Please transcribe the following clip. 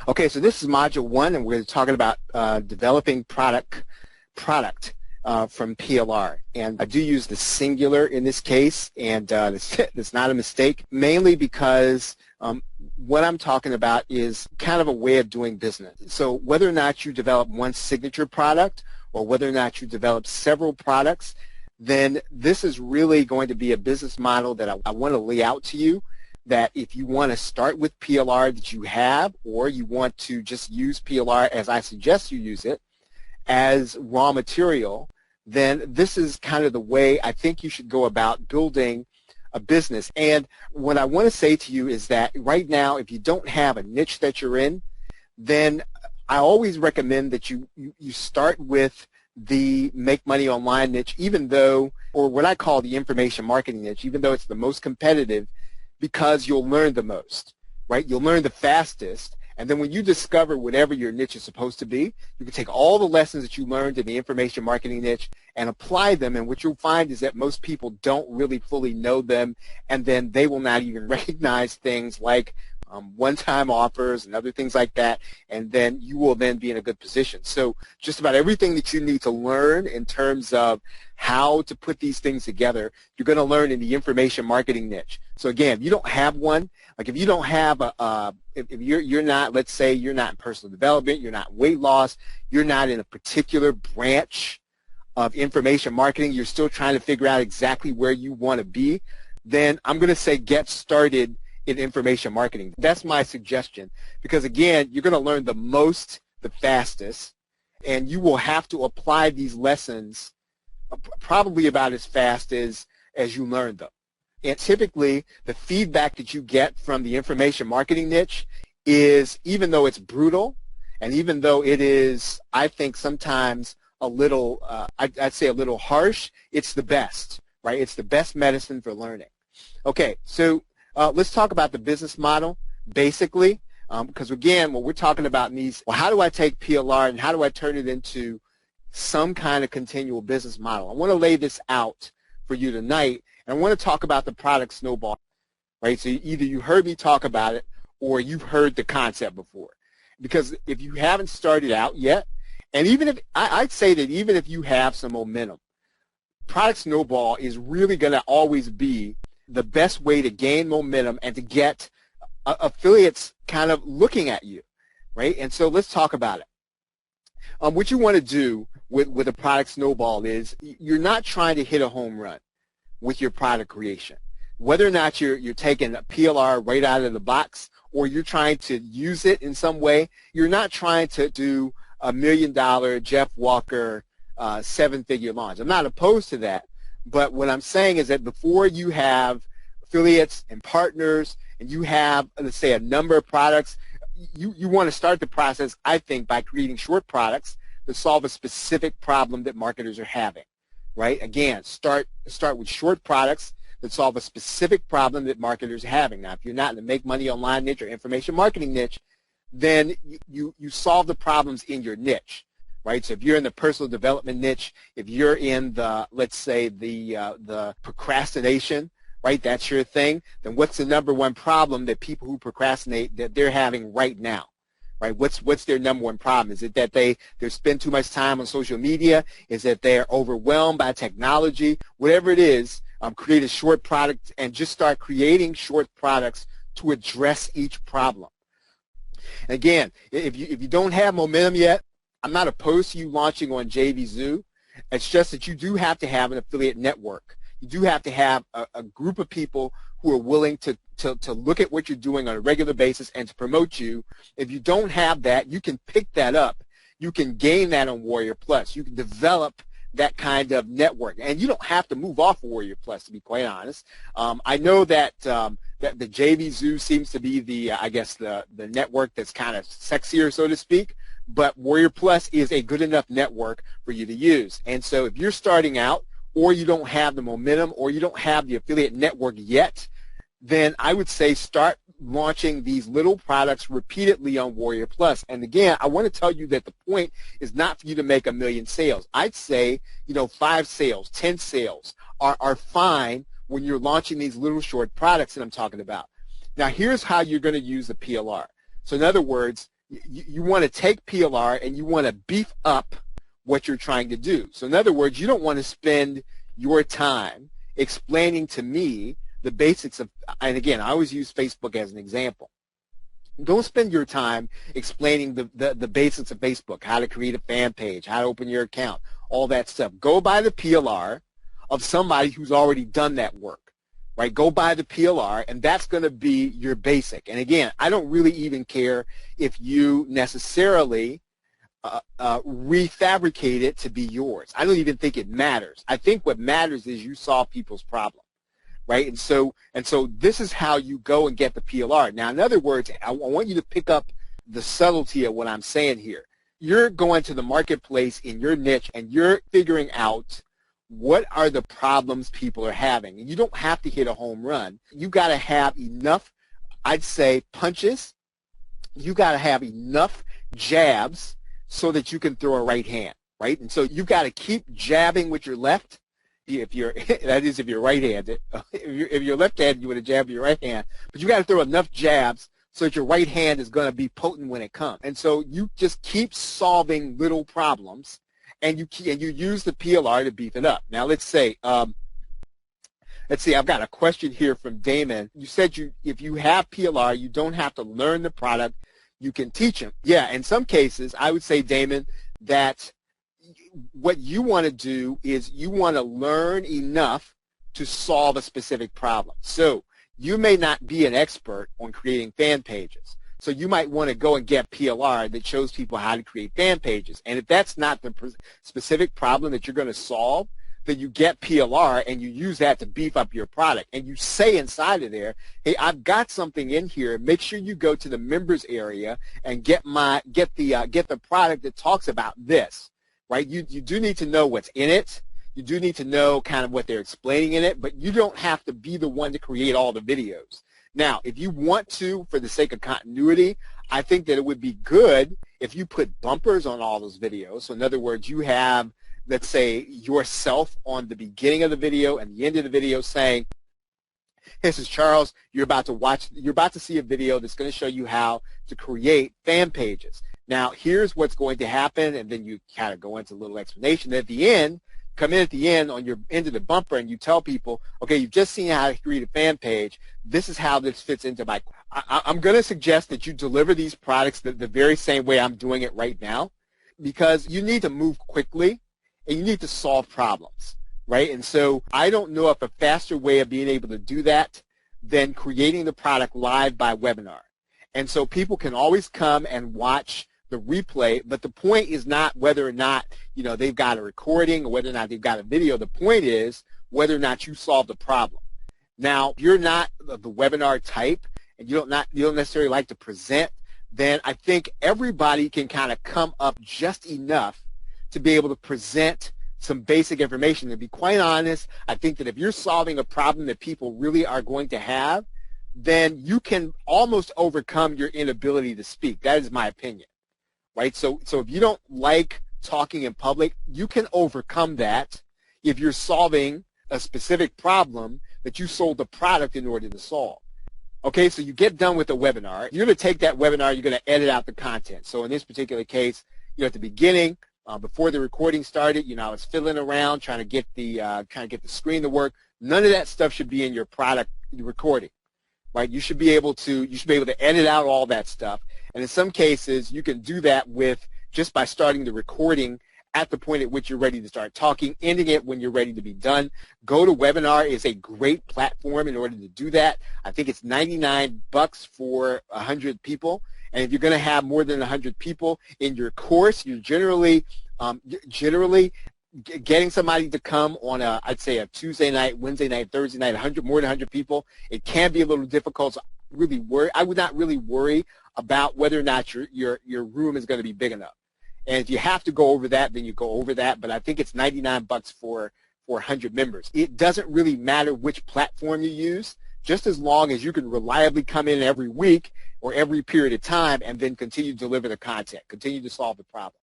Okay, so this is module 1, and we're talking about developing product from PLR. And I do use the singular in this case, and that's not a mistake, mainly because what I'm talking about is kind of a way of doing business. So whether or not you develop one signature product or whether or not you develop several products, then this is really going to be a business model that I want to lay out to you, that if you want to start with PLR that you have, or you want to just use PLR as I suggest you use it as raw material, then this is kind of the way I think you should go about building a business. And what I want to say to you is that right now, if you don't have a niche that you're in, then I always recommend that you start with the make money online niche, even though, or what I call the information marketing niche, even though it's the most competitive, because you'll learn the most, right? You'll learn the fastest, and then when you discover whatever your niche is supposed to be, you can take all the lessons that you learned in the information marketing niche and apply them, and what you'll find is that most people don't really fully know them, and then they will not even recognize things like one-time offers and other things like that, and then you will then be in a good position. So just about everything that you need to learn in terms of how to put these things together, you're going to learn in the information marketing niche. So again, if you don't have one, like if you don't have if you're not, let's say you're not in personal development, you're not weight loss, you're not in a particular branch of information marketing, you're still trying to figure out exactly where you want to be, then I'm going to say get started in information marketing. That's my suggestion, because again, you're going to learn the most, the fastest, and you will have to apply these lessons probably about as fast as you learn them. And typically, the feedback that you get from the information marketing niche is, even though it's brutal, and even though it is, I think, sometimes a little, I'd say a little harsh, it's the best, right? It's the best medicine for learning. Okay, so let's talk about the business model, basically, because again, what we're talking about in these, well, how do I take PLR and how do I turn it into some kind of continual business model? I want to lay this out for you tonight, and I want to talk about the product Snowball, right? So either you heard me talk about it or you've heard the concept before. Because if you haven't started out yet, and even if, I'd say that even if you have some momentum, product Snowball is really going to always be the best way to gain momentum and to get affiliates kind of looking at you, right? And so let's talk about it. What you want to do with a product Snowball is you're not trying to hit a home run with your product creation. Whether or not you're taking a PLR right out of the box or you're trying to use it in some way, you're not trying to do $1 million Jeff Walker 7-figure launch. I'm not opposed to that. But what I'm saying is that before you have affiliates and partners and you have, let's say, a number of products, you want to start the process, I think, by creating short products that solve a specific problem that marketers are having, right? Again, start with short products that solve a specific problem that marketers are having. Now, if you're not in the make money online niche or information marketing niche, then you solve the problems in your niche. Right, so if you're in the personal development niche, if you're in the, let's say, the procrastination, right, that's your thing, then what's the number one problem that people who procrastinate that they're having right now, right? What's their number one problem? Is it that they spend too much time on social media? Is it they're overwhelmed by technology? Whatever it is, create a short product and just start creating short products to address each problem. Again, if you don't have momentum yet, I'm not opposed to you launching on JVZoo. It's just that you do have to have an affiliate network. You do have to have a group of people who are willing to look at what you're doing on a regular basis and to promote you. If you don't have that, you can pick that up. You can gain that on Warrior Plus. You can develop that kind of network. And you don't have to move off Warrior Plus, to be quite honest. I know that that the JVZoo seems to be the, I guess, the network that's kind of sexier, so to speak. But Warrior Plus is a good enough network for you to use. And so if you're starting out or you don't have the momentum or you don't have the affiliate network yet, then I would say start launching these little products repeatedly on Warrior Plus. And again, I want to tell you that the point is not for you to make 1 million sales. I'd say, 5 sales, 10 sales are fine when you're launching these little short products that I'm talking about. Now, here's how you're going to use the PLR. So in other words, You want to take PLR and you want to beef up what you're trying to do. So in other words, you don't want to spend your time explaining to me the basics of, and again, I always use Facebook as an example. Don't spend your time explaining the basics of Facebook, how to create a fan page, how to open your account, all that stuff. Go buy the PLR of somebody who's already done that work, right? Go buy the PLR, and that's going to be your basic. And again, I don't really even care if you necessarily refabricate it to be yours. I don't even think it matters. I think what matters is you solve people's problem. Right, and so this is how you go and get the PLR. Now, in other words, I want you to pick up the subtlety of what I'm saying here. You're going to the marketplace in your niche, and you're figuring out what are the problems people are having. And you don't have to hit a home run. You got to have enough, I'd say, punches. You got to have enough jabs so that you can throw a right hand. Right, and so you've got to keep jabbing with your left. If you're, that is, if you're right-handed. If you're left-handed, you would have jabbed your right hand. But you got to throw enough jabs so that your right hand is going to be potent when it comes. And so you just keep solving little problems, and you use the PLR to beef it up. Now let's see. I've got a question here from Damon. You said if you have PLR, you don't have to learn the product. You can teach them. Yeah, in some cases, I would say, Damon, that what you want to do is you want to learn enough to solve a specific problem. So you may not be an expert on creating fan pages. So you might want to go and get PLR that shows people how to create fan pages. And if that's not the specific problem that you're going to solve, then you get PLR and you use that to beef up your product. And you say inside of there, hey, I've got something in here. Make sure you go to the members area and get the product that talks about this. Right? You do need to know what's in it. You do need to know kind of what they're explaining in it, but you don't have to be the one to create all the videos. Now, if you want to, for the sake of continuity, I think that it would be good if you put bumpers on all those videos. So in other words, you have, let's say, yourself on the beginning of the video and the end of the video saying, this is Charles, you're about to see a video that's going to show you how to create fan pages. Now, here's what's going to happen, and then you kind of go into a little explanation. At the end, come in at the end on your end of the bumper, and you tell people, okay, you've just seen how to create a fan page. This is how this fits into my. I'm going to suggest that you deliver these products the very same way I'm doing it right now, because you need to move quickly, and you need to solve problems, right? And so I don't know of a faster way of being able to do that than creating the product live by webinar. And so people can always come and watch the replay, but the point is not whether or not they've got a recording or whether or not they've got a video. The point is whether or not you solve the problem. Now, if you're not the webinar type and you don't necessarily like to present, then I think everybody can kind of come up just enough to be able to present some basic information. To be quite honest, I think that if you're solving a problem that people really are going to have, then you can almost overcome your inability to speak. That is my opinion. Right? So if you don't like talking in public, you can overcome that if you're solving a specific problem that you sold the product in order to solve. Okay, so you get done with the webinar. You're going to take that webinar, you're going to edit out the content. So in this particular case, at the beginning, before the recording started, I was fiddling around trying to get the screen to work. None of that stuff should be in your product recording. Right? You should be able to edit out all that stuff. And in some cases, you can do that just by starting the recording at the point at which you're ready to start talking, ending it when you're ready to be done. GoToWebinar is a great platform in order to do that. I think it's $99 for 100 people. And if you're going to have more than 100 people in your course, you're generally getting somebody to come on I'd say a Tuesday night, Wednesday night, Thursday night, more than 100 people. It can be a little difficult. So I would not really worry about whether or not your room is going to be big enough. And if you have to go over that, then you go over that. But I think it's $99 for 100 members. It doesn't really matter which platform you use, just as long as you can reliably come in every week or every period of time and then continue to deliver the content, continue to solve the problem.